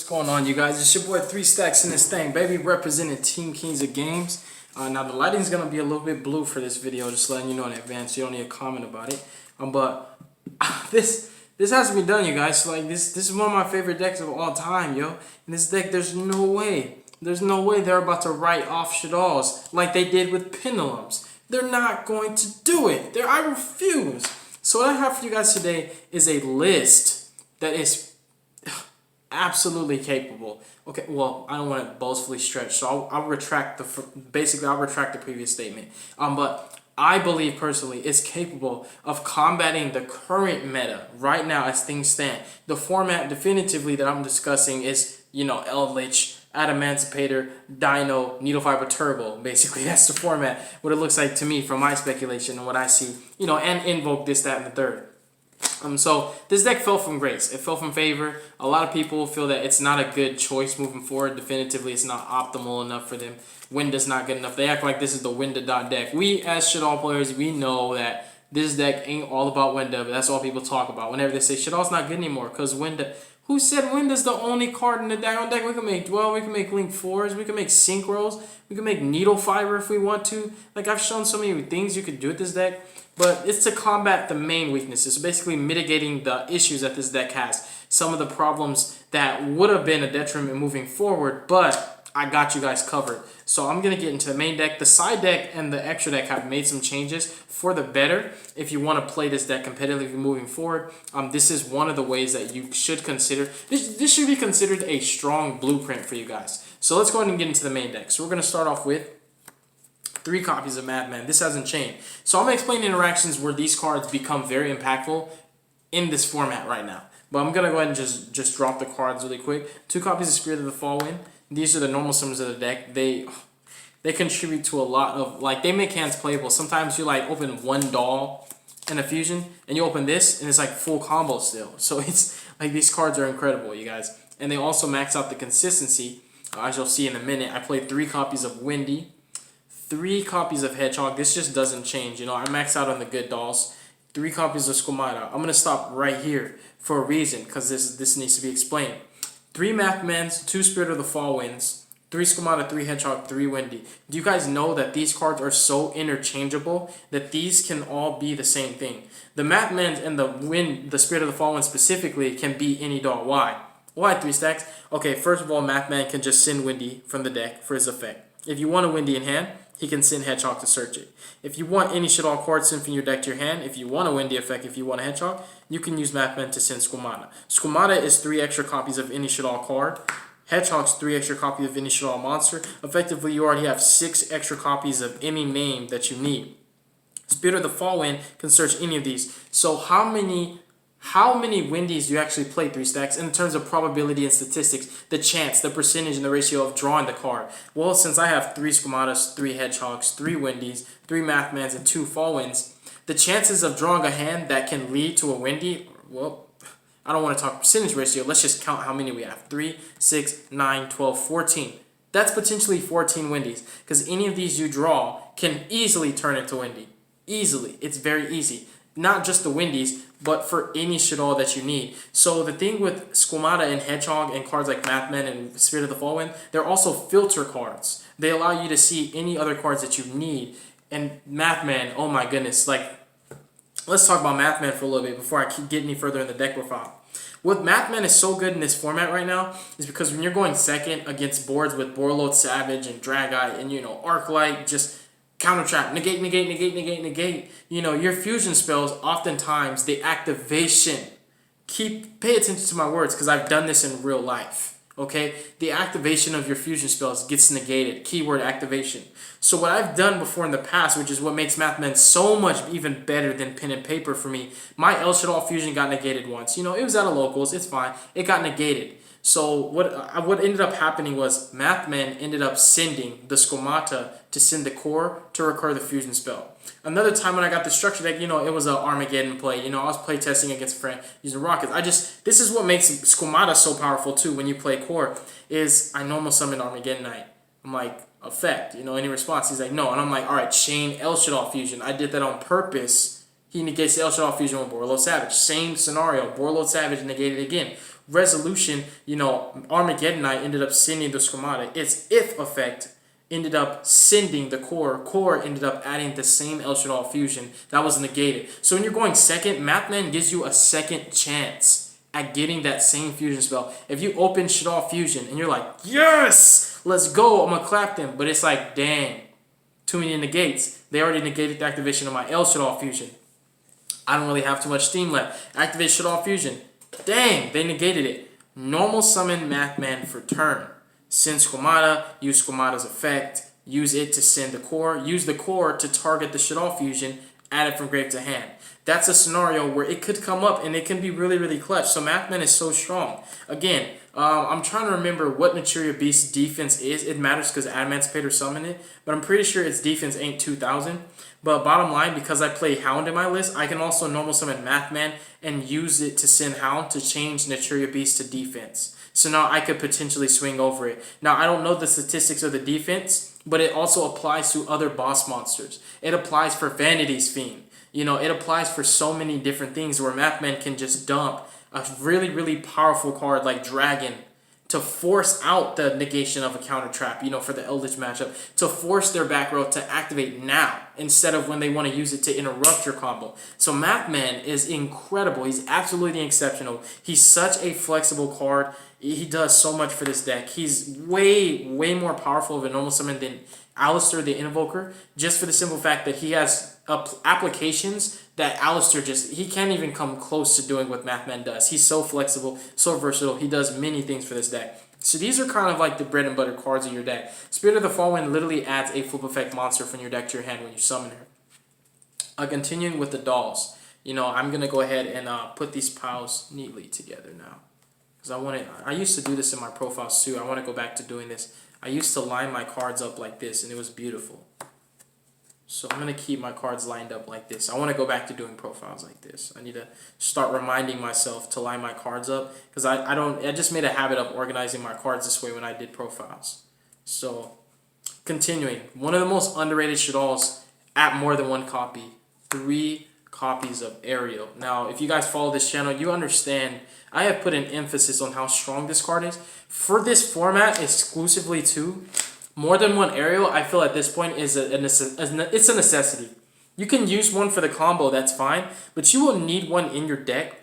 Going on, you guys? It's your boy 3Stacks in this thing, baby, representing Team Kings of Games. Now the lighting's gonna be a little bit blue for this video, just letting you know in advance. So you don't need a comment about it. But this has to be done, you guys. So, like this is one of my favorite decks of all time, yo. In this deck, there's no way they're about to write off SHADDOLLs like they did with Pendulums. They're not going to do it. I refuse. So what I have for you guys today is a list that is absolutely capable. Okay, well, I don't want to boastfully stretch, so I'll retract the previous statement. But I believe personally it's capable of combating the current meta right now as things stand. The format definitively that I'm discussing is, Eldritch, Adamantipator, Dino, Needle Fiber Turbo. Basically, that's the format. What it looks like to me from my speculation and what I see. And Invoke this, that, and the third. So this deck fell from grace. It fell from favor. A lot of people feel that it's not a good choice moving forward. Definitively, it's not optimal enough for them. Winda's not good enough. They act like this is the Winda deck. We, as SHADDOLL players, we know that this deck ain't all about Winda, but that's all people talk about. Whenever they say SHADDOLL's not good anymore, because Winda... Who said Winda's the only card in the deck? We can make Dwell, we can make Link 4s, we can make Synchros, we can make Needle Fiber if we want to. Like, I've shown so many things you could do with this deck, but it's to combat the main weaknesses. So basically mitigating the issues that this deck has. Some of the problems that would have been a detriment moving forward, but I got you guys covered. So I'm going to get into the main deck. The side deck and the extra deck have made some changes for the better. If you want to play this deck competitively moving forward, this is one of the ways that you should consider. This should be considered a strong blueprint for you guys. So let's go ahead and get into the main deck. So we're going to start off with 3 copies of Madman. This hasn't changed. So I'm going to explain interactions where these cards become very impactful in this format right now. But I'm going to go ahead and just drop the cards really quick. 2 copies of Spirit of the Fallwind. These are the normal summons of the deck. They contribute to a lot of, like, they make hands playable. Sometimes you, like, open one doll in a fusion, and you open this, and it's, like, full combo still. So it's, like, these cards are incredible, you guys. And they also max out the consistency. As you'll see in a minute, I played 3 copies of Windy, 3 copies of Hedgehog. This just doesn't change. I max out on the good dolls. 3 copies of Squamata. I'm going to stop right here for a reason, because this needs to be explained. 3 Mathmans, 2 Spirit of the Fallwinds, 3 Squamata, 3 Hedgehog, 3 Windy. Do you guys know that these cards are so interchangeable that these can all be the same thing? The Mathmans and the Spirit of the Fallwind specifically can be any doll. Why? Why 3 stacks? Okay, first of all, Mathman can just send Windy from the deck for his effect. If you want a Windy in hand, he can send Hedgehog to search it. If you want any SHADDOLL card sent from your deck to your hand, if you want a Windy effect, if you want a Hedgehog, you can use Mathman to send Squamata. Squamata is 3 extra copies of any SHADDOLL card. Hedgehog's 3 extra copies of any SHADDOLL monster. Effectively, you already have 6 extra copies of any name that you need. Spirit of the Fallwind can search any of these. So how many Windies do you actually play 3 stacks in terms of probability and statistics, the chance, the percentage, and the ratio of drawing the card? Well, since I have 3 Squamatas, 3 Hedgehogs, 3 Windies, 3 Mathmans, and 2 Fallwinds, the chances of drawing a hand that can lead to a Windy, well, I don't want to talk percentage ratio. Let's just count how many we have. 3, 6, 9, 12, 14. That's potentially 14 Windies, because any of these you draw can easily turn into Windy. Easily. It's very easy. Not just the Windies, but for any SHADDOLL that you need. So the thing with Squamata and Hedgehog and cards like Mathman and Spirit of the Fallwind, they're also filter cards. They allow you to see any other cards that you need. And Mathman, oh my goodness, like, let's talk about Mathman for a little bit before I keep getting any further in the deck profile. What Mathman is so good in this format right now is because when you're going second against boards with Borreload Savage and Drageye and, Arclight, just counter trap, negate. Your fusion spells, oftentimes, the activation. Pay attention to my words, because I've done this in real life. Okay? The activation of your fusion spells gets negated. Keyword activation. So what I've done before in the past, which is what makes Mathman so much even better than pen and paper for me, my El SHADDOLL fusion got negated once. It was out of locals. It's fine. It got negated. So what ended up happening was Mathman ended up sending the Squamata to send the core to recur the fusion spell. Another time when I got the structure deck, it was an Armageddon play. I was play testing against a friend using rockets. This is what makes Squamata so powerful too when you play core, is I normal summon Armageddon Knight. I'm like, effect, any response? He's like, no. And I'm like, all right, chain El SHADDOLL fusion. I did that on purpose. He negates the El SHADDOLL fusion with Borreload Savage. Same scenario. Borreload Savage negated again. resolution, Armageddonite ended up sending the schemata. Its if effect ended up sending the core. Core ended up adding the same El Shaddol fusion that was negated. So when you're going second, Mathman gives you a second chance at getting that same fusion spell. If you open Shaddol fusion and you're like, yes, let's go, I'm gonna clap them. But it's like, dang, too many negates. They already negated the activation of my El Shaddol fusion. I don't really have too much steam left. Activate Shaddol fusion. Dang, they negated it. Normal summon Mathman for turn. Send Squamata, use Squamata's effect, use it to send the core, use the core to target the Shaddol fusion, add it from grave to hand. That's a scenario where it could come up and it can be really, really clutch. So Mathman is so strong. Again, I'm trying to remember what Materia Beast's defense is. It matters because Adamantipator summoned it, but I'm pretty sure its defense ain't 2000. But bottom line, because I play Hound in my list, I can also normal summon Mathman and use it to send Hound to change Materia Beast to defense. So now I could potentially swing over it. Now, I don't know the statistics of the defense, but it also applies to other boss monsters. It applies for Vanity's Fiend. It applies for so many different things where Mathman can just dump a really, really powerful card like Dragon to force out the negation of a counter trap, for the Eldritch matchup, to force their back row to activate now instead of when they want to use it to interrupt your combo. So Mathman is incredible. He's absolutely exceptional. He's such a flexible card. He does so much for this deck. He's way, way more powerful of a normal summon than Alistair the Invoker, just for the simple fact that he has applications that Alistair he can't even come close to doing what Mathman does. He's so flexible, so versatile. He does many things for this deck. So these are kind of like the bread and butter cards of your deck. Spirit of the Fallwind literally adds a flip effect monster from your deck to your hand when you summon her. Continuing with the dolls. I'm going to go ahead and put these piles neatly together now. Because I used to do this in my profiles too. I want to go back to doing this. I used to line my cards up like this, and it was beautiful. So I'm going to keep my cards lined up like this. I want to go back to doing profiles like this. I need to start reminding myself to line my cards up, because I just made a habit of organizing my cards this way when I did profiles. So continuing, one of the most underrated Shaddolls at more than one copy, 3 copies of Ariel. Now, if you guys follow this channel, you understand I have put an emphasis on how strong this card is. For this format, exclusively too, more than one Ariel, I feel at this point is it's a necessity. You can use one for the combo, that's fine, but you will need one in your deck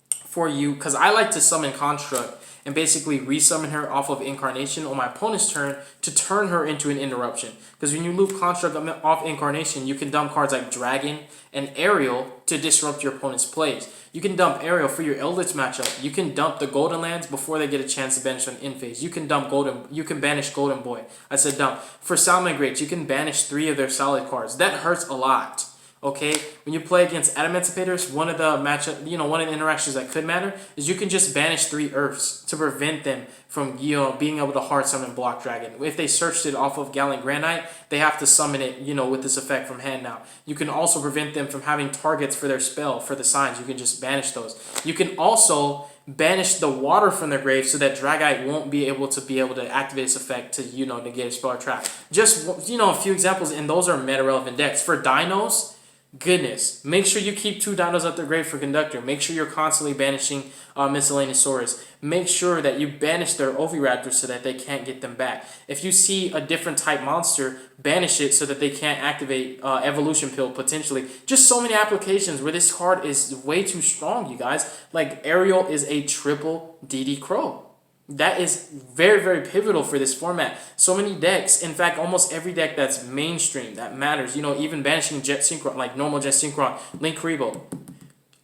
for you, because I like to summon Construct and basically resummon her off of Incarnation on my opponent's turn to turn her into an interruption. Because when you loop Construct off Incarnation, you can dump cards like Dragon and Ariel to disrupt your opponent's plays. You can dump Ariel for your Eldritch matchup. You can dump the Golden Lands before they get a chance to banish on in phase. You can banish Golden Boy. I said dump. For Salamangreats, you can banish 3 of their solid cards. That hurts a lot. Okay, when you play against Adamantipator's, one of the interactions that could matter is you can just banish 3 Earths to prevent them from being able to hard summon Block Dragon. If they searched it off of Gallant Granite, they have to summon it, with this effect from hand now. You can also prevent them from having targets for their spell, for the signs. You can just banish those. You can also banish the water from their grave so that Dragite won't be able to activate its effect to, negate a spell or trap. Just, a few examples, and those are meta-relevant decks. For Dinos, goodness, make sure you keep 2 Dinos at their grave for Conductor. Make sure you're constantly banishing Miscellaneous Saurus. Make sure that you banish their Oviraptors so that they can't get them back. If you see a different type monster, banish it so that they can't activate Evolution Pill potentially. Just so many applications where this card is way too strong, you guys. Like Ariel is a triple DD Crow. That is very, very pivotal for this format. So many decks, in fact, almost every deck that's mainstream, that matters. Even banishing Jet Synchron, like normal Jet Synchron, Link Rebo.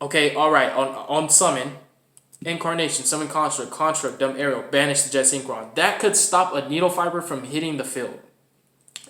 Okay, alright, on summon, Incarnation, summon Construct, dump Ariel, banish the Jet Synchron. That could stop a Needle Fiber from hitting the field.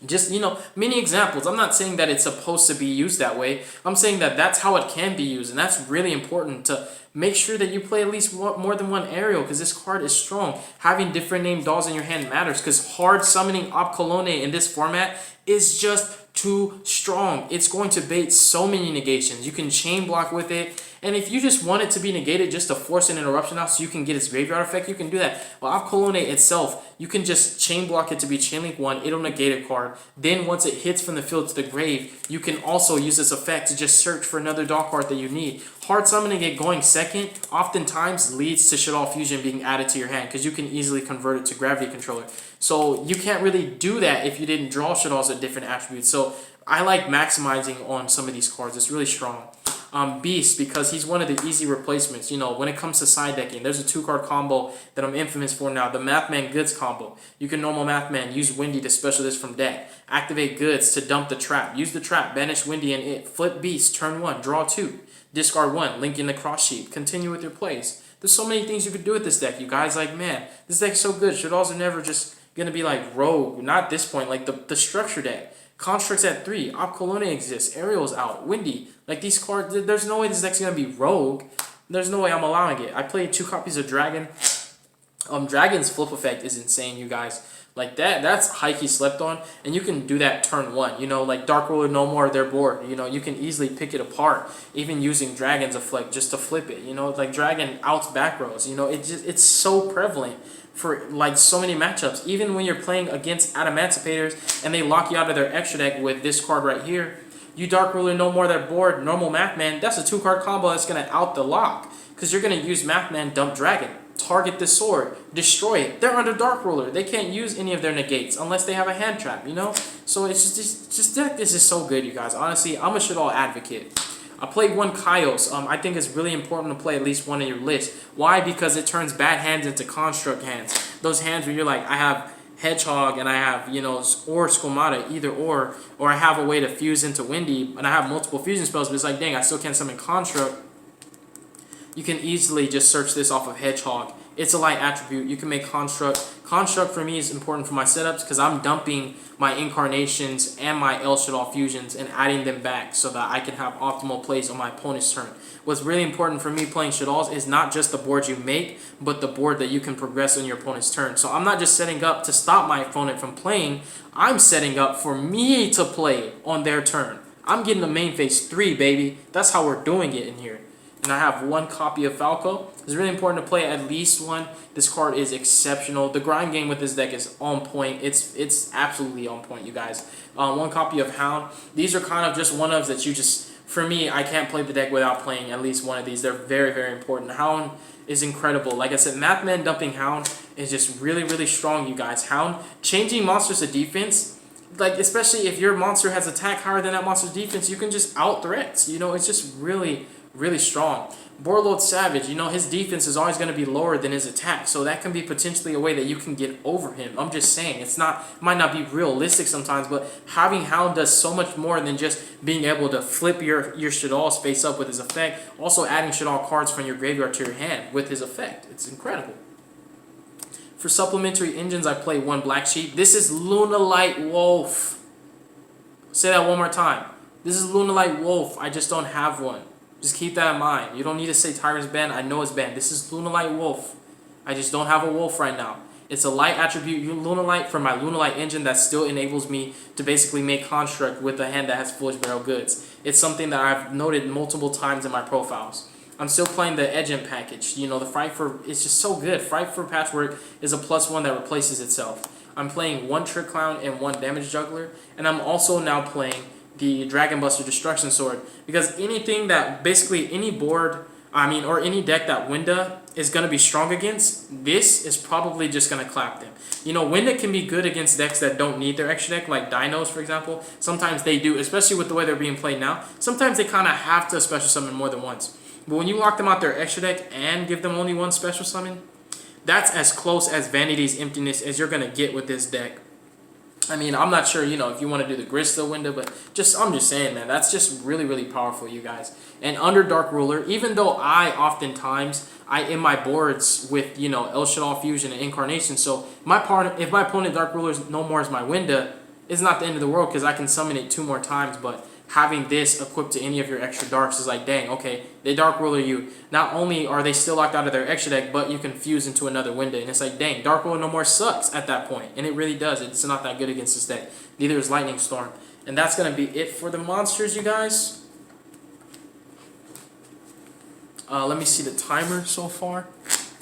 Just, many examples. I'm not saying that it's supposed to be used that way. I'm saying that that's how it can be used, and that's really important to make sure that you play at least more than one Ariel, because this card is strong. Having different named dolls in your hand matters, because hard summoning Opcolone in this format is just too strong. It's going to bait so many negations. You can chain block with it, And if you just want it to be negated just to force an interruption out so you can get its graveyard effect, you can do that. Well, Colonne itself, you can just chain block it to be chain link 1, it'll negate a card. Then once it hits from the field to the grave, you can also use this effect to just search for another dog card that you need. Hard summoning it going second oftentimes leads to Shaddol Fusion being added to your hand because you can easily convert it to Gravity Controller. So you can't really do that if you didn't draw Shaddolls at different attributes. So I like maximizing on some of these cards. It's really strong. Beast, because he's one of the easy replacements. You know, when it comes to side decking, there's a 2-card combo that I'm infamous for now, the Mathman Goods combo. You can normal Mathman, use Windy to special this from deck, activate Goods to dump the trap, use the trap, banish Windy and it, flip Beast, turn 1, draw 2, discard 1, link in the cross sheet, continue with your plays. There's so many things you could do with this deck, you guys. Like, man, this deck's so good. Shaddolls are never just gonna be like rogue, not at this point, like the structure deck. Constructs at 3, Colonne exists, Ariel's out, Windy. Like these cards, there's no way this deck's gonna be rogue. There's no way I'm allowing it. I played 2 copies of Dragon. Dragon's flip effect is insane, you guys. Like that's high-key slept on, and you can do that turn 1. You know, like Dark Ruler, no more, they're bored. You know, you can easily pick it apart, even using Dragon's effect just to flip it. You know, like Dragon outs back rows. You know, it's so prevalent for like so many matchups. Even when you're playing against Adamanticators and they lock you out of their extra deck with this card right here, you Dark Ruler, no more, they're bored, normal Mathman, that's a 2-card combo that's going to out the lock. Because you're going to use Mathman, dump Dragon, target the sword, destroy it. They're under Dark Ruler. They can't use any of their negates unless they have a hand trap, you know? So it's just deck, this is so good, you guys. Honestly, I'm a Shaddol advocate. I played 1 Kaios. I think it's really important to play at least one in your list. Why? Because it turns bad hands into construct hands. Those hands where you're like, I have Hedgehog and I have, you know, or Squamata, either or I have a way to fuse into Windy and I have multiple fusion spells, but it's like, dang, I still can't summon construct. You can easily just search this off of Hedgehog. It's a light attribute. You can make construct. Construct for me is important for my setups because I'm dumping my incarnations and my El Shaddol fusions and adding them back so that I can have optimal plays on my opponent's turn. What's really important for me playing Shaddolls is not just the board you make, but the board that you can progress on your opponent's turn. So I'm not just setting up to stop my opponent from playing. I'm setting up for me to play on their turn. I'm getting the main phase 3, baby. That's how we're doing it in here. And I have 1 copy of Falco. It's really important to play at least 1. This card is exceptional. The grind game with this deck is on point. It's absolutely on point, you guys. 1 copy of Hound. These are kind of just one-ofs that you just... For me, I can't play the deck without playing at least one of these. They're very, very important. Hound is incredible. Like I said, Mathman dumping Hound is just really, really strong, you guys. Hound, changing monsters to defense... Like, especially if your monster has attack higher than that monster's defense, you can just out threats. You know, it's just really strong. Borlord Savage, you know, his defense is always going to be lower than his attack, so that can be potentially a way that you can get over him. I'm just saying, might not be realistic sometimes, but having Hound does so much more than just being able to flip your Shaddolls face up with his effect. Also adding Shaddol cards from your graveyard to your hand with his effect. It's incredible. For supplementary engines, I play 1 Black Sheep. This is Lunalight Wolf. Say that one more time. This is Lunalight Wolf. I just don't have one. Just keep that in mind. You don't need to say Tyrant's banned. I know it's banned. This is Lunalight Wolf. I just don't have a wolf right now. It's a light attribute Lunalight for my Lunalight engine that still enables me to basically make construct with a hand that has Foolish Barrel Goods. It's something that I've noted multiple times in my profiles. I'm still playing the Edgent package. You know, the Fright for... It's just so good. Fright for Patchwork is a +1 that replaces itself. I'm playing 1 Trick Clown and 1 Damage Juggler. And I'm also now playing the Dragon Buster Destruction Sword. Because anything that... Basically, any board... or any deck that Winda is going to be strong against, this is probably just going to clap them. You know, Winda can be good against decks that don't need their extra deck, like Dinos, for example. Sometimes they do, especially with the way they're being played now. Sometimes they kind of have to special summon more than once. But when you lock them out their extra deck and give them only 1 special summon, that's as close as Vanity's Emptiness as you're going to get with this deck. I mean, I'm not sure, you know, if you want to do the Grista window, but I'm just saying, man, that's just really powerful, you guys. And under Dark Ruler, even though in my boards with, you know, El Shaddol Fusion and Incarnation, so if my opponent Dark Ruler no more is my window, it's not the end of the world because I can summon it 2 more times, but having this equipped to any of your extra darks is like, dang, okay, they Dark Ruler you. Not only are they still locked out of their extra deck, but you can fuse into another window. And it's like, dang, Dark Ruler no more sucks at that point. And it really does. It's not that good against this deck. Neither is Lightning Storm. And that's going to be it for the monsters, you guys. Let me see the timer so far.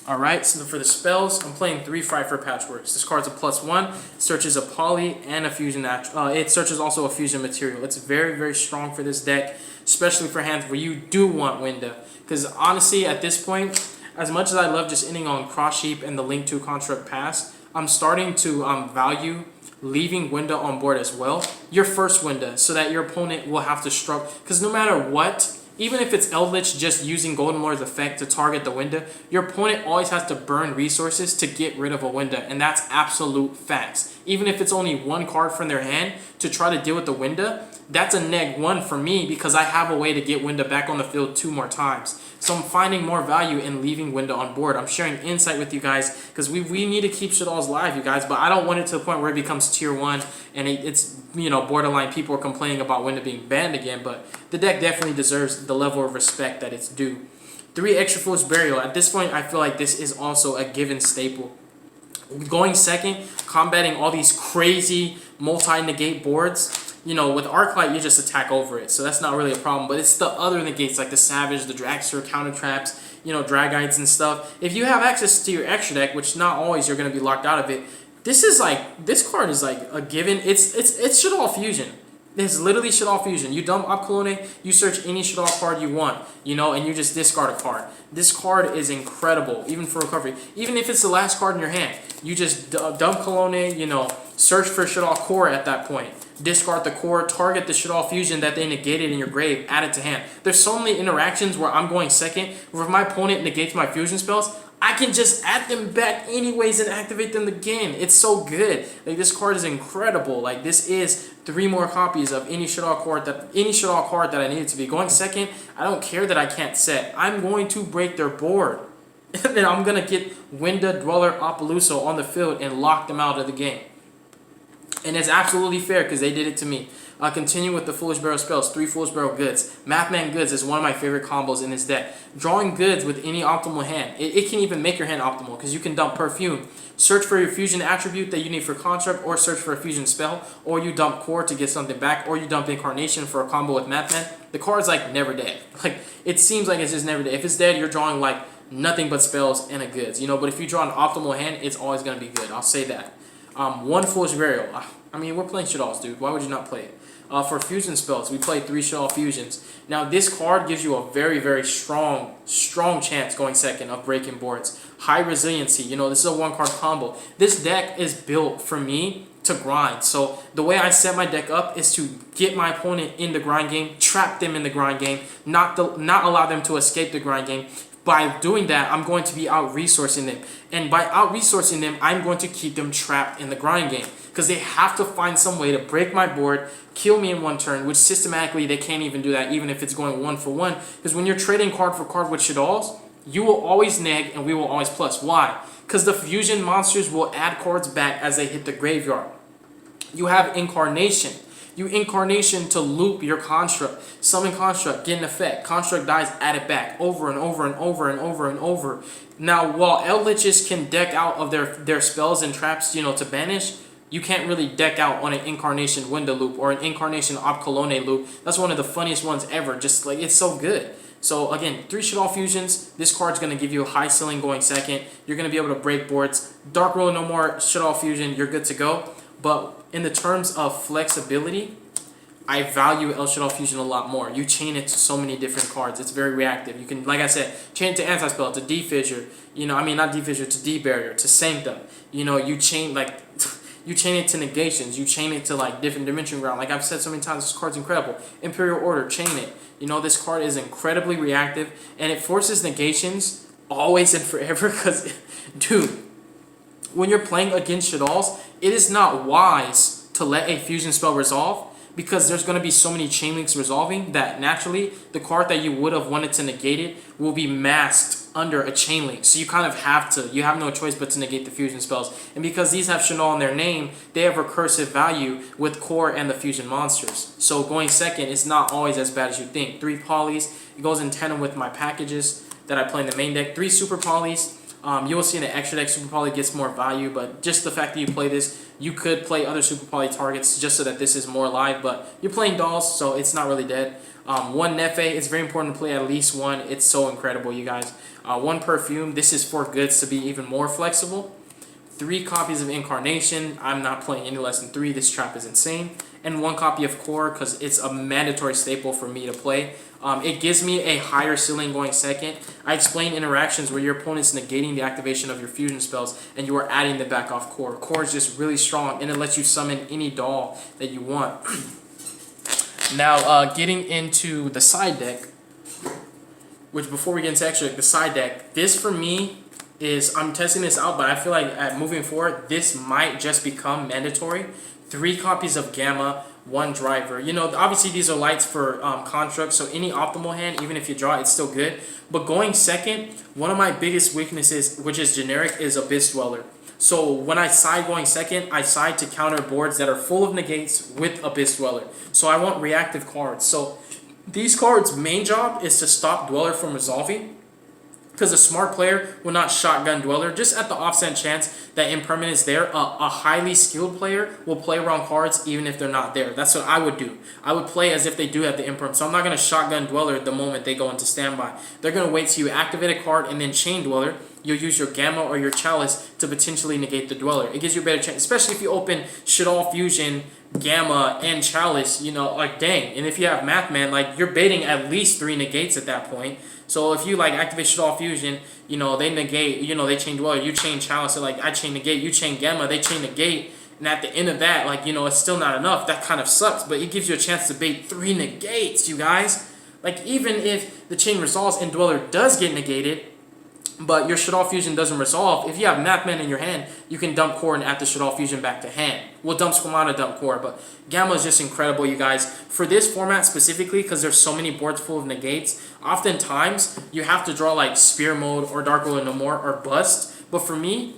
Alright, so for the spells, I'm playing 3 Fight for Patchworks. This card's a +1, searches a poly and a fusion. It searches also a fusion material. It's very, very strong for this deck, especially for hands where you do want Winda. Because honestly, at this point, as much as I love just ending on Cross Sheep and the Link 2 Construct Pass, I'm starting to value leaving Winda on board as well. Your first Winda, so that your opponent will have to struggle. Because no matter what, even if it's Eldritch just using Golden Lord's effect to target the Winda, your opponent always has to burn resources to get rid of a Winda, and that's absolute facts. Even if it's only one card from their hand to try to deal with the Winda, that's a -1 for me because I have a way to get Winda back on the field 2 more times. So I'm finding more value in leaving Winda on board. I'm sharing insight with you guys because we need to keep Shaddolls live, you guys, but I don't want it to the point where it becomes tier 1 and it's, you know, borderline people are complaining about Winda being banned again, but the deck definitely deserves the level of respect that it's due. 3 Extra Fool's Burial. At this point, I feel like this is also a given staple. Going second, combating all these crazy multi-negate boards. You know, with Arclight, you just attack over it, so that's not really a problem. But it's the other negates, like the Savage, the Dragster, Counter Traps, you know, Dragites and stuff. If you have access to your extra deck, which not always you're going to be locked out of it, this card is like a given. It's Shaddoll Fusion. It's literally Shaddoll Fusion. You dump Opcolone, you search any Shaddoll card you want, you know, and you just discard a card. This card is incredible, even for recovery. Even if it's the last card in your hand, you just dump Colone, you know, search for Shaddoll Core at that point. Discard the core, target the Shaddoll Fusion that they negated in your grave, add it to hand. There's so many interactions where I'm going second, where if my opponent negates my fusion spells, I can just add them back anyways and activate them again. It's so good. Like, this card is incredible. Like, this is 3 more copies of any Shaddoll card that I needed to be. Going second, I don't care that I can't set. I'm going to break their board. And then I'm going to get Winda, Dweller, Apolluso on the field and lock them out of the game. And it's absolutely fair because they did it to me. Continue with the Foolish Barrel spells. 3 Foolish Barrel Goods. Mathman Goods is one of my favorite combos in this deck. Drawing Goods with any optimal hand. It can even make your hand optimal because you can dump Perfume. Search for your fusion attribute that you need for Construct, or search for a fusion spell, or you dump Core to get something back, or you dump Incarnation for a combo with Mathman. The card's like never dead. Like, it seems like it's just never dead. If it's dead, you're drawing like nothing but spells and a Goods. You know, but if you draw an optimal hand, it's always going to be good. I'll say that. 1 Foolish Burial. I mean, we're playing Shaddolls, dude. Why would you not play it? For fusion spells, we play 3 Shaddoll Fusions. Now, this card gives you a very, very strong chance going second of breaking boards. High resiliency. You know, this is a 1-card combo. This deck is built for me to grind. So the way I set my deck up is to get my opponent in the grind game, trap them in the grind game, not allow them to escape the grind game. By doing that, I'm going to be out-resourcing them. And by out-resourcing them, I'm going to keep them trapped in the grind game. Because they have to find some way to break my board, kill me in 1 turn, which systematically they can't even do that, even if it's going 1 for 1. Because when you're trading card for card with Shaddolls, you will always neg and we will always plus. Why? Because the fusion monsters will add cards back as they hit the graveyard. You have Incarnation. You Incarnation to loop your Construct. Summon Construct, get an effect. Construct dies, add it back. Over and over and over and over and over. Now, while Eldritches can deck out of their spells and traps, you know, to banish, you can't really deck out on an Incarnation Winda loop or an Incarnation Opcolone loop. That's one of the funniest ones ever. Just like, it's so good. So again, 3 Shaddoll Fusions. This card's going to give you a high ceiling going second. You're going to be able to break boards. Dark Roll no more, Shaddoll Fusion, you're good to go. But in the terms of flexibility, I value El Shaddoll Fusion a lot more. You chain it to so many different cards. It's very reactive. You can, like I said, chain it to Anti-Spell, to D-Fissure. You know, I mean, not D-Fissure, to D-Barrier, to Sanctum. You know, you chain, like, you chain it to negations. You chain it to, like, different Dimension Ground. Like I've said so many times, this card's incredible. Imperial Order, chain it. You know, this card is incredibly reactive, and it forces negations always and forever because, dude, when you're playing against Shaddolls, it is not wise to let a fusion spell resolve because there's going to be so many chain links resolving that naturally the card that you would have wanted to negate it will be masked under a chain link. So you kind of have to, you have no choice but to negate the fusion spells. And because these have Shaddoll in their name, they have recursive value with core and the fusion monsters. So going second is not always as bad as you think. 3 polys, it goes in tandem with my packages that I play in the main deck. 3 super polys. You will see in the extra deck, Super Poly gets more value, but just the fact that you play this, you could play other Super Poly targets just so that this is more live, but you're playing dolls, so it's not really dead. One Nefe, it's very important to play at least one. It's so incredible, you guys. One Perfume, this is for goods to be even more flexible. 3 copies of Incarnation, I'm not playing any less than 3, this trap is insane. And 1 copy of Core, because it's a mandatory staple for me to play. It gives me a higher ceiling going second. I explain interactions where your opponent's negating the activation of your fusion spells and you are adding the back off Core. Core is just really strong and it lets you summon any doll that you want. Now, getting into the side deck, which before we get into extra, the side deck, this for me is, I'm testing this out, but I feel like moving forward, this might just become mandatory. 3 copies of Gamma, 1 driver. You know, obviously these are lights for construct, so any optimal hand, even if you draw, it's still good. But going second, one of my biggest weaknesses, which is generic, is Abyss Dweller. So when I side going second, I side to counter boards that are full of negates with Abyss Dweller. So I want reactive cards. So these cards' main job is to stop Dweller from resolving, because a smart player will not shotgun Dweller. Just at the offset chance that impermanence there, a highly skilled player will play around cards even if they're not there. That's what I would do. I would play as if they do have the imperm. So I'm not going to shotgun Dweller the moment they go into standby. They're going to wait till you activate a card and then chain Dweller. You'll use your Gamma or your Chalice to potentially negate the Dweller. It gives you a better chance, especially if you open SHADDOLL Fusion, Gamma, and Chalice, you know, like dang. And if you have Math Man, like you're baiting at least 3 negates at that point. So if you like activate SHADDOLL Fusion, you know, they negate, you know, they chain Dweller, you chain Chalice, so like I chain negate, you chain Gamma, they chain negate, and at the end of that, like, you know, it's still not enough. That kind of sucks, but it gives you a chance to bait 3 negates, you guys. Like, even if the chain resolves and Dweller does get negated, but your SHADDOLL Fusion doesn't resolve, if you have Mathman in your hand, you can dump Core and add the SHADDOLL Fusion back to hand. Well, dump Squamata, dump Core, but Gamma is just incredible, you guys. For this format specifically, because there's so many boards full of negates, oftentimes you have to draw like Spear Mode or Dark Ruler No More or Bust. But for me,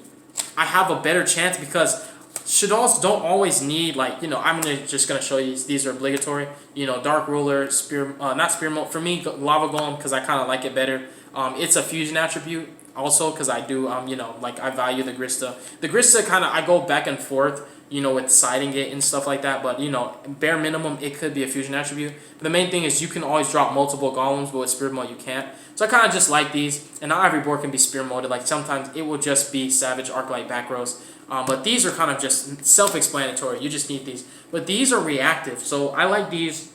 I have a better chance because SHADDOLLs don't always need, like, you know, I'm just gonna show you, these are obligatory. You know, Dark Ruler, not Spear Mode. For me, Lava Golem, because I kind of like it better. It's a fusion attribute also because I do, you know, like I value the Grista. The Grista kind of, I go back and forth, you know, with siding it and stuff like that. But, you know, bare minimum, it could be a fusion attribute. But the main thing is you can always drop multiple golems, but with Spirit Mode you can't. So I kind of just like these. And not every board can be Spirit Moded. Like sometimes it will just be Savage, Arclight, back rows. But these are kind of just self-explanatory. You just need these. But these are reactive. So I like these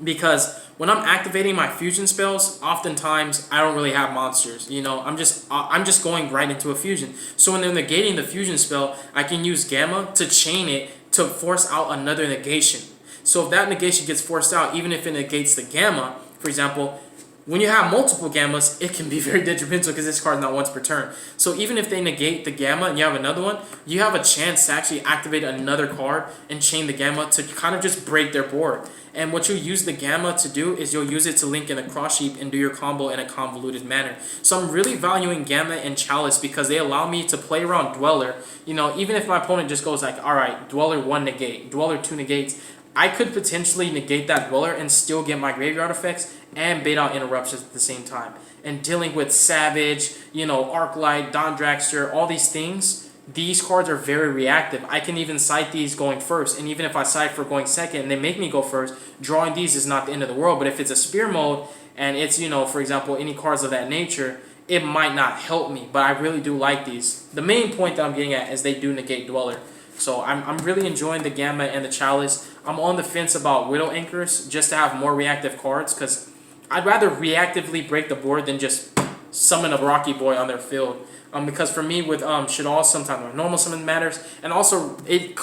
because when I'm activating my fusion spells, oftentimes I don't really have monsters. You know, I'm just going right into a fusion. So when they're negating the fusion spell, I can use Gamma to chain it to force out another negation. So if that negation gets forced out, even if it negates the Gamma, for example, when you have multiple Gammas, it can be very detrimental because this card's not once per turn. So even if they negate the Gamma and you have another one, you have a chance to actually activate another card and chain the Gamma to kind of just break their board. And what you'll use the Gamma to do is you'll use it to link in a cross sheep and do your combo in a convoluted manner. So I'm really valuing Gamma and Chalice because they allow me to play around Dweller. You know, even if my opponent just goes like, all right, Dweller 1 negate, Dweller 2 negates, I could potentially negate that Dweller and still get my graveyard effects and bait out interruptions at the same time. And dealing with Savage, you know, Arclight, Don Dragster, all these things, these cards are very reactive. I can even cite these going first. And even if I cite for going second and they make me go first, drawing these is not the end of the world. But if it's a Spear Mode and it's, you know, for example, any cards of that nature, it might not help me. But I really do like these. The main point that I'm getting at is they do negate Dweller. So I'm really enjoying the Gamma and the Chalice. I'm on the fence about Widow Anchors just to have more reactive cards because I'd rather reactively break the board than just summon a Rocky Boy on their field. Because for me with SHADDOLL, sometimes our normal summon matters, and also it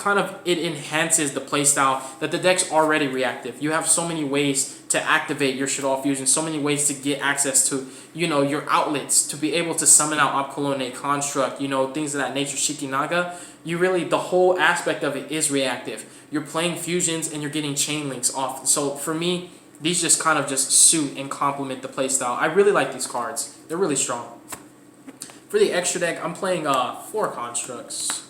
enhances the playstyle that the deck's already reactive. You have so many ways to activate your SHADDOLL Fusion, so many ways to get access to, you know, your outlets, to be able to summon out Opcolonate, Construct, you know, things of that nature, Shikinaga. You really, the whole aspect of it is reactive. You're playing fusions and you're getting chain links off. So for me, these just kind of just suit and complement the playstyle. I really like these cards. They're really strong. For the extra deck, I'm playing 4 Constructs.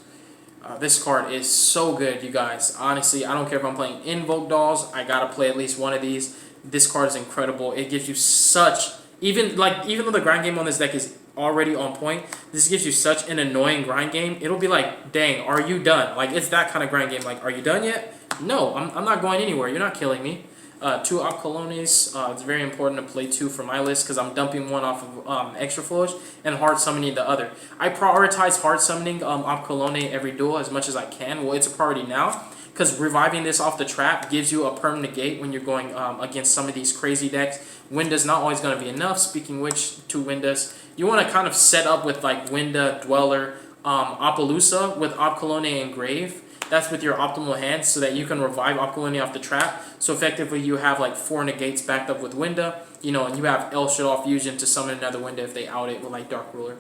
This card is so good, you guys. Honestly, I don't care if I'm playing Invoke Dolls. I gotta play at least one of these. This card is incredible. It gives you such, even though the grind game on this deck is already on point, this gives you such an annoying grind game. It'll be like, dang, are you done? Like, it's that kind of grind game. Like, are you done yet? No, I'm not going anywhere. You're not killing me. 2 op colones. It's very important to play 2 for my list because I'm dumping one off of extra flourish and hard summoning the other. I prioritize hard summoning op colone every duel as much as I can. Well, it's a priority now because reviving this off the trap gives you a perm negate when you're going against some of these crazy decks. Winda's not always going to be enough. Speaking which, 2 Windas. You want to kind of set up with like Winda, Dweller, Appaloosa with Op Colone and Grave. That's with your optimal hand so that you can revive Op Colone off the trap. So effectively you have like 4 negates backed up with Winda, you know, and you have SHADDOLL Fusion to summon another Winda if they out it with like Dark Ruler.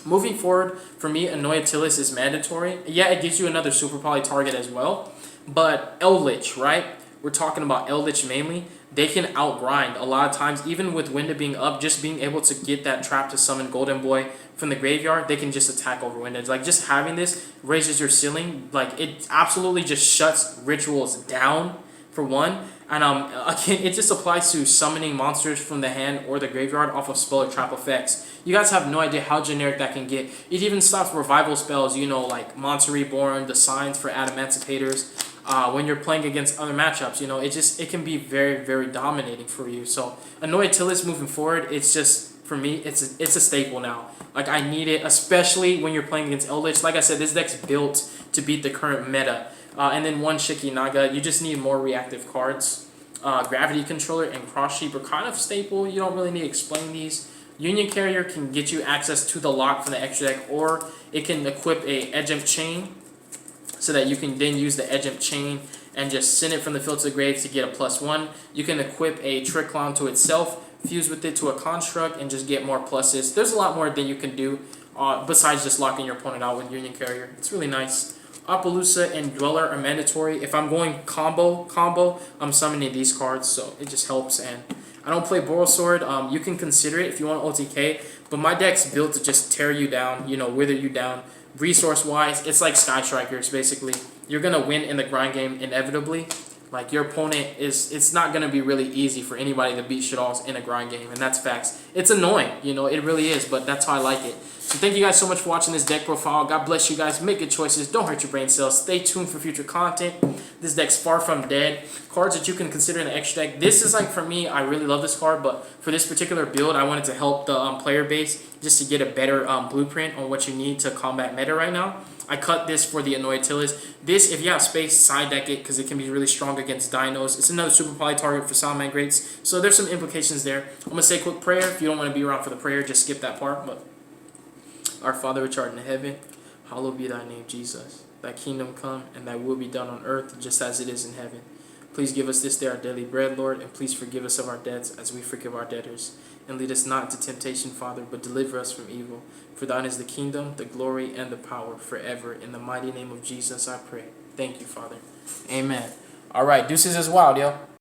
Moving forward, for me, Anoyatilis is mandatory. Yeah, it gives you another Super Poly target as well. But Eldritch, right? We're talking about Eldritch mainly. They can outgrind a lot of times, even with Winda being up, just being able to get that trap to summon Golden Boy from the graveyard, they can just attack over Winda. It's like just having this raises your ceiling. Like it absolutely just shuts rituals down for one. And again, it just applies to summoning monsters from the hand or the graveyard off of spell or trap effects. You guys have no idea how generic that can get. It even stops revival spells, you know, like Monster Reborn, the Signs for Adamanticators. When you're playing against other matchups, you know, it can be very, very dominating for you. So Anoyatilis moving forward, it's just, for me, it's a staple now. Like I need it, especially when you're playing against Eldritch. Like I said, this deck's built to beat the current meta. And then 1 Shikinaga, you just need more reactive cards. Gravity Controller and Cross Sheep are kind of staple. You don't really need to explain these. Union Carrier can get you access to the lock from the extra deck, or it can equip a Edge of Chain so that you can then use the Edge of Chain and just send it from the field to the grave to get a +1. You can equip a Trick Clown to itself, fuse with it to a construct, and just get more pluses. There's a lot more that you can do besides just locking your opponent out with Union Carrier. It's really nice. Appaloosa and Dweller are mandatory. If I'm going combo, I'm summoning these cards, so it just helps. And I don't play Boral Sword. You can consider it if you want OTK, but my deck's built to just tear you down, you know, wither you down. Resource-wise, it's like Sky Strikers, basically. You're going to win in the grind game inevitably. Like, your opponent it's not going to be really easy for anybody to beat SHADDOLLs in a grind game, and that's facts. It's annoying, you know, it really is, but that's how I like it. So thank you guys so much for watching this deck profile. God bless you guys. Make good choices. Don't hurt your brain cells. Stay tuned for future content. This deck's far from dead. Cards that you can consider in the extra deck. This is like, for me, I really love this card, but for this particular build, I wanted to help the player base just to get a better blueprint on what you need to combat meta right now. I cut this for the Anoyatilis. This, if you have space, side deck it because it can be really strong against dinos. It's another super poly target for Salamander Greats. So there's some implications there. I'm going to say a quick prayer. If you don't want to be around for the prayer, just skip that part. But our Father which art in heaven, hallowed be thy name, Jesus. Thy kingdom come, and thy will be done on earth just as it is in heaven. Please give us this day our daily bread, Lord, and please forgive us of our debts as we forgive our debtors. And lead us not into temptation, Father, but deliver us from evil. For thine is the kingdom, the glory, and the power forever. In the mighty name of Jesus, I pray. Thank you, Father. Amen. All right, deuces is wild, yo.